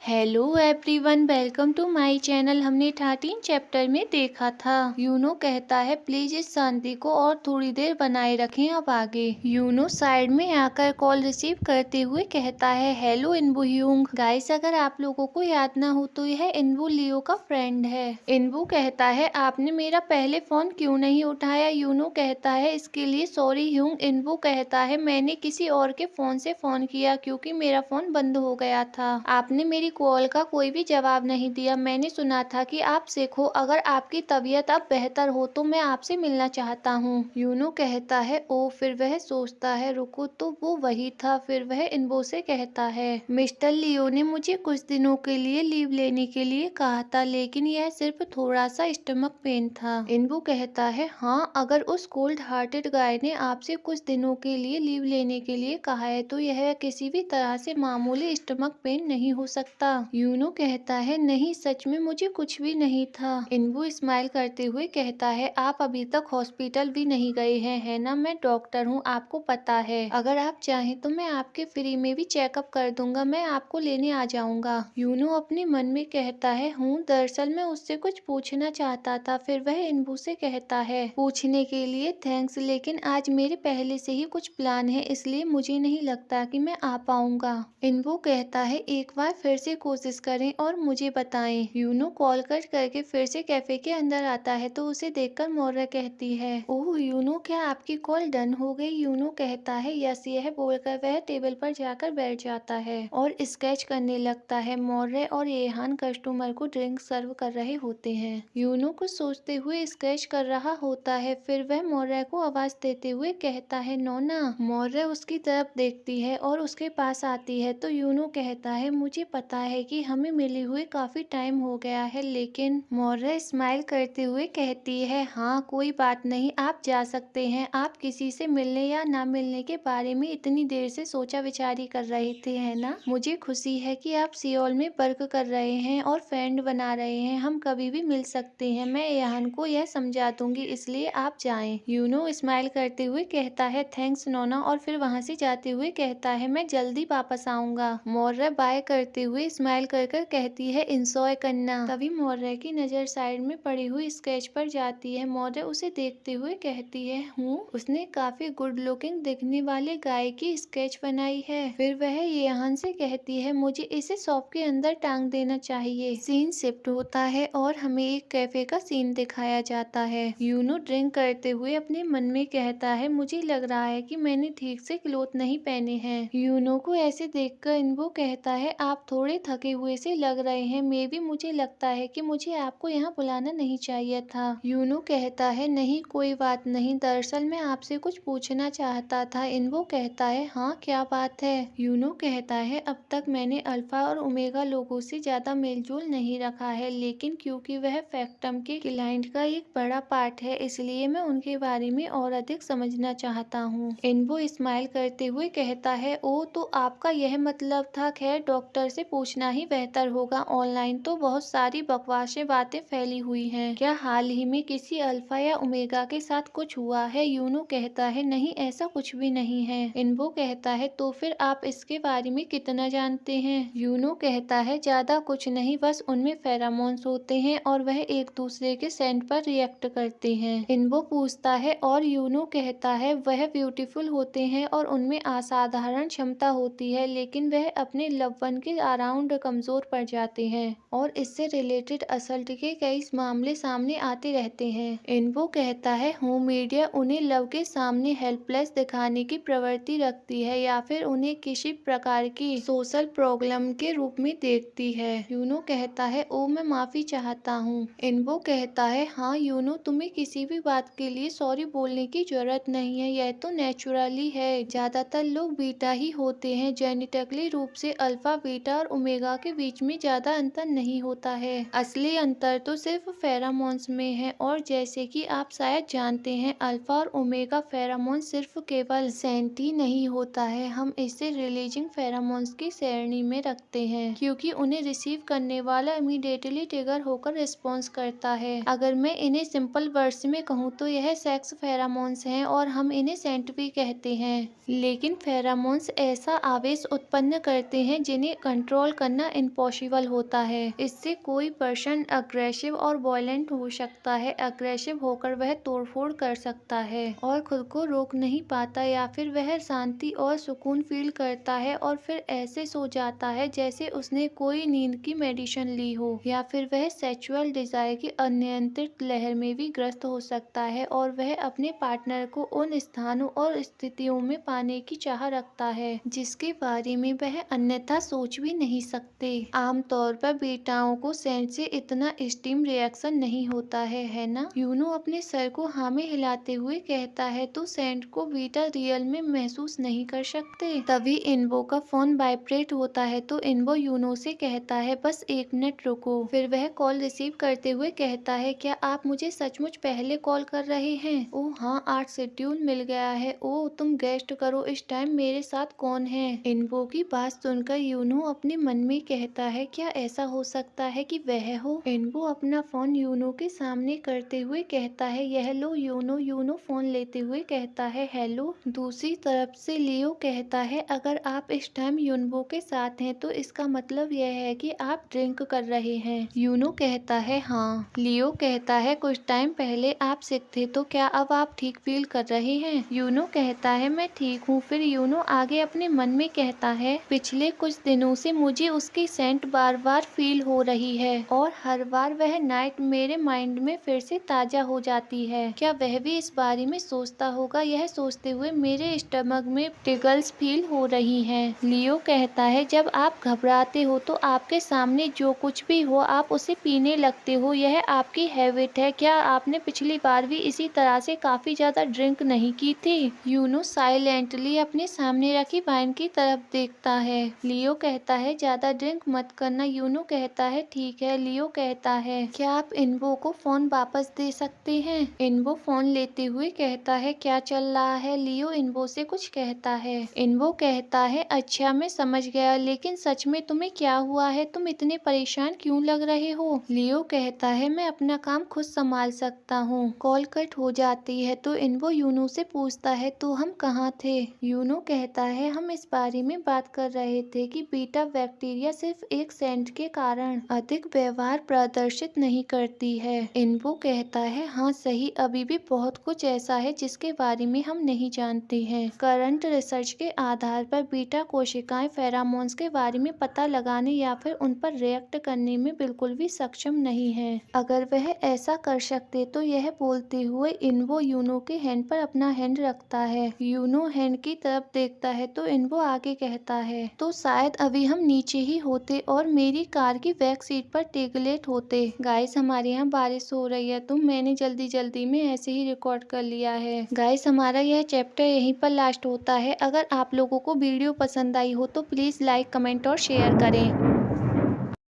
Hello everyone, welcome to my channel. हमने 13 chapter में देखा था। यूनो कहता है प्लीज इस शांति को और थोड़ी देर बनाए रखें। अब आगे यूनो साइड में आकर कॉल रिसीव करते हुए कहता है हेलो इनबू ह्यूंग। गाइस, अगर आप लोगों को याद ना हो तो यह इनबू लियो का फ्रेंड है। इनबू कहता है आपने मेरा पहले फोन क्यों नहीं उठाया। यूनो कहता है इसके लिए सॉरी ह्यूंग। इनबू कहता है मैंने किसी और के फोन से फोन किया क्योंकि मेरा फोन बंद हो गया था। आपने मेरी कॉल का कोई भी जवाब नहीं दिया। मैंने सुना था कि आप सिक हो। अगर आपकी तबीयत अब बेहतर हो तो मैं आपसे मिलना चाहता हूँ। यूनो कहता है ओ। फिर वह सोचता है रुको तो वो वही था। फिर वह इनबो से कहता है मिस्टर लियो ने मुझे कुछ दिनों के लिए लीव लेने के लिए कहा था, लेकिन यह सिर्फ थोड़ा सा स्टमक पेन था। इनबो कहता है हाँ, अगर उस कोल्ड हार्टेड गाय ने आपसे कुछ दिनों के लिए लीव लेने के लिए कहा है तो यह किसी भी तरह से मामूली स्टमक पेन नहीं हो सकता। यूनो कहता है नहीं, सच में मुझे कुछ भी नहीं था। इनबू स्माइल करते हुए कहता है आप अभी तक हॉस्पिटल भी नहीं गए हैं, है ना। मैं डॉक्टर हूँ, आपको पता है। अगर आप चाहें तो मैं आपके फ्री में भी चेकअप कर दूंगा। मैं आपको लेने आ जाऊंगा। यूनो अपने मन में कहता है हूँ, दरअसल मैं उससे कुछ पूछना चाहता था। फिर वह इनबू से कहता है पूछने के लिए थैंक्स, लेकिन आज मेरे पहले से ही कुछ प्लान है, इसलिए मुझे नहीं लगता कि मैं आ पाऊंगा। इनबू कहता है एक बार फिर से कोशिश करें और मुझे बताएं। यूनो कॉल कट करके फिर से कैफे के अंदर आता है तो उसे देखकर मोर्रा कहती है ओह यूनो, क्या आपकी कॉल डन हो गई। यूनो कहता है यस। यह बोलकर वह टेबल पर जाकर बैठ जाता है और स्केच करने लगता है। मोर्रे और येहान कस्टमर को ड्रिंक सर्व कर रहे होते हैं। यूनो कुछ सोचते हुए स्केच कर रहा होता है। फिर वह मोर्रे को आवाज देते हुए कहता है नोना। मोर्रे उसकी तरफ देखती है और उसके पास आती है तो यूनो कहता है मुझे पता है कि हमें मिले हुए काफी टाइम हो गया है, लेकिन मोर्रा स्माइल करते हुए कहती है हाँ कोई बात नहीं, आप जा सकते हैं। आप किसी से मिलने या ना मिलने के बारे में इतनी देर से सोचा विचारी कर रहे थे, है ना। मुझे खुशी है कि आप सियोल में वर्क कर रहे हैं और फ्रेंड बना रहे हैं। हम कभी भी मिल सकते हैं। मैं यहान को यह समझा दूंगी, इसलिए आप जाएं। यूनो स्माइल करते हुए कहता है थैंक्स नोना, और फिर वहाँ से जाते हुए कहता है मैं जल्दी वापस आऊंगा। मोर्रा बाय करते हुए स्माइल कर कहती है इंजॉय करना। तभी मोर्रा की नजर साइड में पड़ी हुई स्केच पर जाती है। मोर्रा उसे देखते हुए कहती है हूँ, उसने काफी गुड लुकिंग दिखने वाले गाय की स्केच बनाई है। फिर वह येहान से कहती है मुझे इसे शॉप के अंदर टांग देना चाहिए। सीन शिफ्ट होता है और हमें एक कैफे का सीन दिखाया जाता है। यूनो ड्रिंक करते हुए अपने मन में कहता है मुझे लग रहा है कि मैंने ठीक से क्लोथ नहीं पहने हैं। यूनो को ऐसे देखकर इनबो कहता है आप थोड़े थके हुए से लग रहे हैं। मे भी मुझे लगता है कि मुझे आपको यहाँ बुलाना नहीं चाहिए था। यूनो कहता है नहीं कोई बात नहीं, दरअसल मैं आपसे कुछ पूछना चाहता था। इनबो कहता है हाँ क्या बात है। यूनो कहता है अब तक मैंने अल्फा और ओमेगा लोगों से ज्यादा मेलजोल नहीं रखा है, लेकिन क्योंकि वह फैक्टम के क्लाइंट का एक बड़ा पार्ट है, इसलिए मैं उनके बारे में और अधिक समझना चाहता हूँ। इनबो स्माइल करते हुए कहता है ओ तो आपका यह मतलब था। खैर डॉक्टर से पूछना ही बेहतर होगा, ऑनलाइन तो बहुत सारी बकवासें बातें फैली हुई हैं। क्या हाल ही में किसी अल्फा या ओमेगा के साथ कुछ हुआ है। यूनो कहता है नहीं ऐसा कुछ भी नहीं है। इनबो कहता है तो फिर आप इसके बारे में कितना जानते हैं। यूनो कहता है ज्यादा कुछ नहीं, बस उनमें फेरामोन्स होते हैं और वह एक दूसरे के सेंट पर रिएक्ट करते हैं। इनबो पूछता है और यूनो कहता है वह ब्यूटीफुल होते हैं और उनमें असाधारण क्षमता होती है, लेकिन वह अपने लव वन के अराउंड कमजोर पड़ जाते हैं और इससे रिलेटेड असल्ट के कई मामले सामने आते रहते हैं। इनबो कहता है होम मीडिया उन्हें लव के सामने हेल्पलेस दिखाने की प्रवृत्ति रखती है या फिर उन्हें किसी प्रकार की सोशल प्रॉब्लम के रूप में देखती है। यूनो कहता है ओ मैं माफी चाहता हूँ। इनबो कहता है हाँ यूनो, तुम्हें किसी भी बात के लिए सॉरी बोलने की जरूरत नहीं है, यह तो नेचुरली है। ज्यादातर लोग बीटा ही होते हैं। जेनेटिकली रूप से अल्फा बीटा और ओमेगा के बीच में ज्यादा अंतर नहीं होता है। असली अंतर तो सिर्फ फेरामोन्स में है, और जैसे कि आप शायद जानते हैं अल्फा और ओमेगा फेरामोन सिर्फ केवल सेंट ही नहीं होता है। हम इसे रिलीजिंग फेरामोन्स की श्रेणी में रखते हैं क्योंकि उन्हें रिसीव करने वाला इमीडिएटली ट्रिगर होकर रिस्पॉन्स करता है। अगर मैं इन्हें सिंपल वर्ड्स में कहूँ तो यह सेक्स फेरामोन्स हैं और हम इन्हें सेंट भी कहते हैं। लेकिन फेरामोन्स ऐसा आवेश उत्पन्न करते हैं जिन्हें कंट्रोल करना इम्पॉसिबल होता है। इससे कोई पर्सन अग्रेसिव और वायलेंट हो सकता है। अग्रेसिव होकर वह तोड़फोड़ कर सकता है और खुद को रोक नहीं पाता, या फिर वह शांति और सुकून फील करता है और फिर ऐसे सो जाता है जैसे उसने कोई नींद की मेडिसिन ली हो, या फिर वह सेक्सुअल डिजायर की अनियंत्रित लहर में भी ग्रस्त हो सकता है और वह अपने पार्टनर को उन स्थानों और स्थितियों में पाने की चाह रखता है जिसके बारे में वह अन्यथा सोच भी नहीं सकते। आमतौर पर बेटाओं को सेंट से इतना स्टीम रिएक्शन नहीं होता है ना? यूनो अपने सर को हाँ में हिलाते हुए कहता है, तो सेंट को बीटा रियल में महसूस नहीं कर सकते। तभी इन्वो का फोन वाइब्रेट होता है तो इन्वो यूनो से कहता है, बस 1 मिनट रुको। फिर वह कॉल रिसीव करते हुए कहता है, क्या आप मुझे सचमुच पहले कॉल कर रहे हैं? ओह हाँ, आज शेड्यूल मिल गया है। ओह तुम गेस्ट करो, इस टाइम मेरे साथ कौन है? इन्वो की बात सुनकर यूनो अपने मन में कहता है, क्या ऐसा हो सकता है कि वह हो? इन्वो अपना फोन यूनो के सामने करते हुए कहता है, यह लो यूनो। यूनो फोन लेते हुए कहता है, हेलो। दूसरी तरफ से लियो कहता है, अगर आप इस टाइम यूनबो के साथ हैं तो इसका मतलब यह है कि आप ड्रिंक कर रहे हैं। यूनो कहता है, हाँ। लियो कहता है, कुछ टाइम पहले आप सिक थे तो क्या अब आप ठीक फील कर रहे हैं? यूनो कहता है, मैं ठीक हूँ। फिर यूनो आगे अपने मन में कहता है, पिछले कुछ दिनों से मुझे उसकी सेंट बार बार फील हो रही है और हर बार वह नाइट मेरे माइंड में फिर से ताजा हो जाती है। क्या वह भी इस बारे में सोचता होगा? यह सोचते हुए मेरे स्टमक में टिगल्स फील हो रही हैं। लियो कहता है, जब आप घबराते हो तो आपके सामने जो कुछ भी हो आप उसे पीने लगते हो, यह आपकी हैबिट है। क्या आपने पिछली बार भी इसी तरह से काफी ज्यादा ड्रिंक नहीं की थी? यूनो साइलेंटली अपने सामने रखी वाइन की तरफ देखता है। लियो कहता है, ज्यादा ड्रिंक मत करना। यूनो कहता है, ठीक है। लियो कहता है, क्या आप इन्वो को फोन वापस दे सकते हैं? इन्वो फोन लेते हुए कहता है, क्या चल रहा है? लियो इन्वो से कुछ कहता है। इन्वो कहता है, अच्छा मैं समझ गया, लेकिन सच में तुम्हें क्या हुआ है? तुम इतने परेशान क्यों लग रहे हो? लियो कहता है, मैं अपना काम खुद संभाल सकता हूँ। कॉल कट हो जाती है तो इन्वो यूनो से पूछता है, तो हम कहाँ थे? यूनो कहता है, हम इस बारे में बात कर रहे थे कि बीटा बैक्टीरिया सिर्फ एक सेंट के कारण अधिक व्यवहार प्रदर्शित नहीं करती है। इन्वो कहता है, हाँ सही, अभी भी बहुत कुछ ऐसा है जिसके बारे में हम नहीं जानते हैं। करंट रिसर्च के आधार पर बीटा कोशिकाएं फेरामोन्स के बारे में पता लगाने या फिर उन पर रिएक्ट करने में बिल्कुल भी सक्षम नहीं है। अगर वह ऐसा कर सकते तो यह बोलते हुए इन्वो यूनो के हैंड पर अपना हैंड रखता है। यूनो हैंड की तरफ देखता है तो इन्वो आगे कहता है, तो शायद अभी हम नीचे ही होते और मेरी कार की बैक सीट पर टेगलेट होते। गाइस, हमारे यहाँ बारिश हो रही है तो मैंने जल्दी जल्दी में ऐसे ही रिकॉर्ड कर लिया है। गाइस, हमारा यह चैप्टर यहीं पर लास्ट होता है। अगर आप लोगों को वीडियो पसंद आई हो तो प्लीज लाइक, कमेंट और शेयर करें।